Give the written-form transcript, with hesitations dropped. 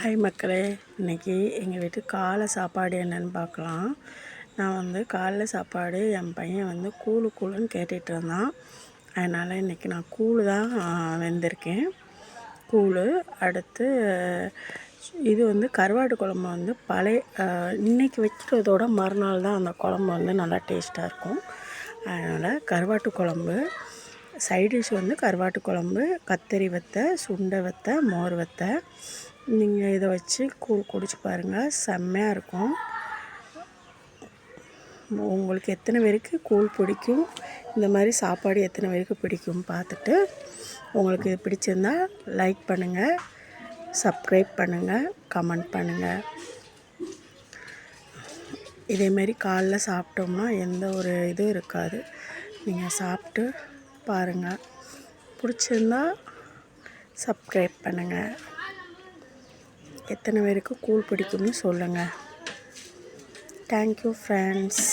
Hi மக்களே, இன்றைக்கி எங்கள் வீட்டு காலை சாப்பாடு என்னென்னு பார்க்கலாம். நான் காலைல சாப்பாடு என் பையன் கூழுன்னு கேட்டுகிட்டு இருந்தான். அதனால் இன்றைக்கி நான் கூழ் தான் வெந்திருக்கேன். கூழ் அடுத்து இது கருவாட்டு குழம்பு பழைய இன்றைக்கி வைக்கிறதோட மறுநாள் தான் அந்த குழம்பு நல்லா டேஸ்ட்டாக இருக்கும். அதனால் கருவாட்டு குழம்பு சைடிஷ் கருவாட்டு குழம்பு, கத்தரி வத்தை, சுண்டை வத்தை, மோர் வத்தை. நீங்கள் இதை வச்சு கூழ் குடிச்சு பாருங்கள், செம்மையாக இருக்கும். உங்களுக்கு எத்தனை பேருக்கு கூழ் பிடிக்கும், இந்த மாதிரி சாப்பாடு எத்தனை பேருக்கு பிடிக்கும் பார்த்துட்டு உங்களுக்கு இது பிடிச்சிருந்தா லைக் பண்ணுங்கள், சப்ஸ்கிரைப் பண்ணுங்கள், கமெண்ட் பண்ணுங்கள். இதேமாரி காலைல சாப்பிட்டோம்னா எந்த ஒரு இதுவும் இருக்காது. நீங்கள் சாப்பிட்டு பாருங்கள், பிடிச்சிருந்தா சப்ஸ்கிரைப் பண்ணுங்கள். எத்தனை பேருக்கு கூழ் பிடிக்கும்னு சொல்லுங்கள். Thank you friends.